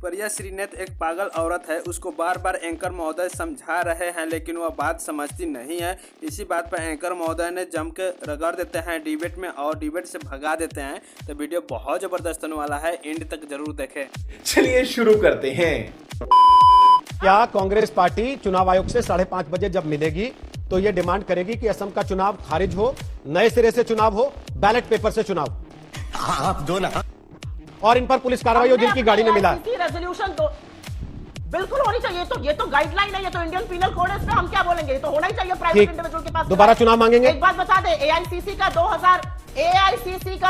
प्रिया श्रीनाथ एक पागल औरत है। उसको बार बार एंकर महोदय समझा रहे हैं लेकिन वह बात समझती नहीं है। इसी बात पर एंकर महोदय ने जम के रगड़ देते हैं डिबेट में और डिबेट से भगा देते हैं। तो वीडियो बहुत ज़बरदस्त होने वाला है, एंड तक जरूर देखें। चलिए शुरू करते हैं। क्या कांग्रेस पार्टी चुनाव आयोग से 5:30 बजे जब मिलेगी तो ये डिमांड करेगी कि असम का चुनाव खारिज हो, नए सिरे से चुनाव हो, बैलेट पेपर से चुनाव? आप दो ना। और इन पर पुलिस कार्रवाई हो जिनकी गाड़ी में मिला है। रेजोल्यूशन तो बिल्कुल होनी चाहिए। तो ये तो गाइडलाइन है, ये तो इंडियन पीनल कोड है, इसमें हम क्या बोलेंगे? ये तो होना ही चाहिए प्राइवेट इंडिविजुअल के पास। दोबारा चुनाव मांगेंगे। एक बात बता दे, एआईसीसी का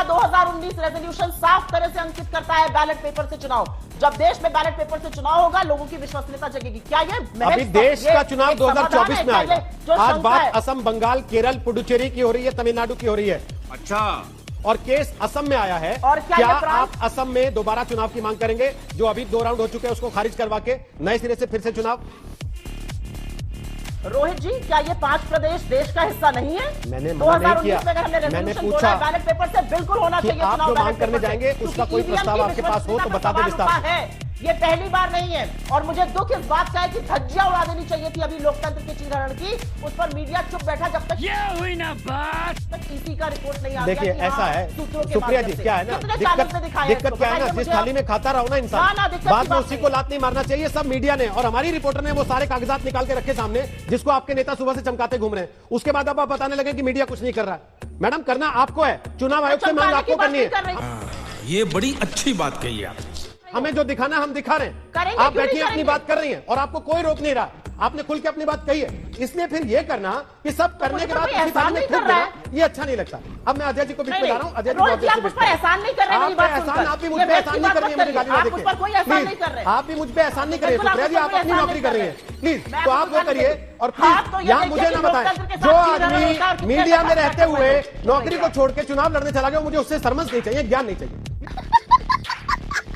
2019 रेजोल्यूशन साफ तरह से अंकित करता है बैलेट पेपर से चुनाव। जब देश में बैलेट पेपर से चुनाव होगा, लोगों की विश्वसनीयता जगेगी। क्या ये अभी देश का चुनाव 2024 में आएगा। आज बात असम, बंगाल, केरल, पुडुचेरी की हो रही है, तमिलनाडु की हो रही है। अच्छा, और केस असम में आया है। और क्या आप असम में दोबारा चुनाव की मांग करेंगे? जो अभी 2 राउंड हो चुके हैं उसको खारिज करवा के नए सिरे से फिर से चुनाव? रोहित जी, क्या ये 5 प्रदेश देश का हिस्सा नहीं है? मैंने मना नहीं किया, मैंने पूछा बैलेट पेपर से बिल्कुल होना चाहिए। आप जो मांग करने जाएंगे उसका कोई प्रस्ताव आपके पास हो तो बता दें विस्तार से। ये पहली बार नहीं है और मुझे दुख इस बात का है कि धज्जियां उड़ा देनी चाहिए थी अभी लोकतंत्र के चीरहरण की। उस पर मीडिया चुप बैठा जब तक ये हुई ना बात, किसी का रिपोर्ट नहीं आ गया। देखिए ऐसा है सुप्रिया जी, क्या है ना दिक्कत क्या है ना, जिस थाली में खाता रहो ना इंसान, बाद में उसी को लात नहीं मारना चाहिए। सब मीडिया ने और हमारी रिपोर्टर ने वो सारे कागजात निकाल के रखे सामने जिसको आपके नेता सुबह से चमकाते घूम रहे हैं। उसके बाद अब आप बताने लगे कि मीडिया कुछ नहीं कर रहा है। मैडम, करना आपको है, चुनाव आयोग से मांग आपको करनी है। ये बड़ी अच्छी बात कही आप। हमें जो दिखाना हम दिखा रहे हैं। आप बैठिए, अपनी बात कर रही हैं और आपको कोई रोक नहीं रहा। आपने खुल के अपनी बात कही है, इसलिए फिर ये करना कि सब करने के बाद एहसान नहीं कर रहा है, ये अच्छा नहीं लगता। अब मैं अजय जी को बीच में ला रहा हूं। अजय जी, एहसान नहीं कर रहे, आप भी मुझ पर एहसान नहीं कर रही है, मुझे गाली ना देके। आप भी मुझ पर एहसान नहीं कर रही है सुप्रिया जी, आप अपनी नौकरी कर रही है प्लीज। तो आप वो करिए और प्लीज यहाँ मुझे ना बताएं। जो आदमी मीडिया में रहते हुए नौकरी को छोड़ के चुनाव लड़ने चला गया, मुझे उससे सरमस नहीं चाहिए, ज्ञान नहीं चाहिए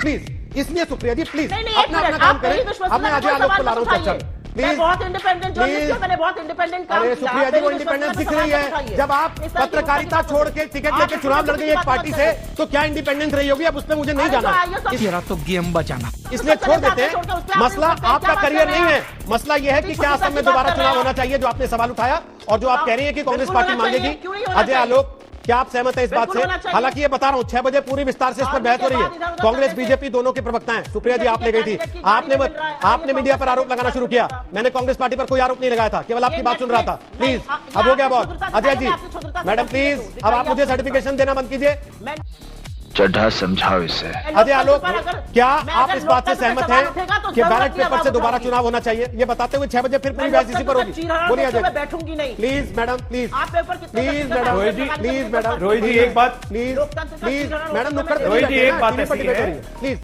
प्लीज। इसलिए सुप्रिया जी प्लीज अपना काम करें। अब मैं अजय आलोक को ला रहा हूँ चर्चा में। मैं बहुत इंडिपेंडेंट मैंने बहुत इंडिपेंडेंट काम किया। सुप्रिया जी को इंडिपेंडेंस दिख रही है। जब आप पत्रकारिता छोड़ के टिकट लेके चुनाव लड़ गई एक पार्टी से, तो क्या इंडिपेंडेंस रही होगी? अब उसमें मुझे नहीं जाना, तो गेम बचाना, इसलिए छोड़ देते हैं। मसला आपका करियर नहीं है, मसला यह है कि क्या असम में दोबारा चुनाव होना चाहिए, जो आपने सवाल उठाया और जो आप कह रही है कि कांग्रेस पार्टी मांगेगी। अजय आलोक, क्या आप सहमत है इस बात से? हालांकि ये बता रहा हूं 6 बजे पूरी विस्तार से इस पर बहस हो रही है। कांग्रेस बीजेपी दोनों की प्रवक्ता हैं। सुप्रिया जी, आप ले गई थी, आपने मीडिया पर आरोप लगाना शुरू किया। मैंने कांग्रेस पार्टी पर कोई आरोप नहीं लगाया था, केवल आपकी बात सुन रहा था। प्लीज, अब हो गया बहुत। अजय जी, मैडम प्लीज, अब आप मुझे सर्टिफिकेशन देना बंद कीजिए। चड्ढा समझाओ इसे। अजय आलोक, क्या आप इस बात से सहमत हैं कि बैलेट पेपर से दोबारा चुनाव होना चाहिए? ये बताते हुए 6 बजे फिर पूरी बहस इसी पर होगी। बोलिए अजय। बैठूंगी नहीं please madam, please please madam, Rohit ji, please madam, Rohit ji एक बात प्लीज मैडम, नुक्कड़ रोहित जी एक बात प्लीज।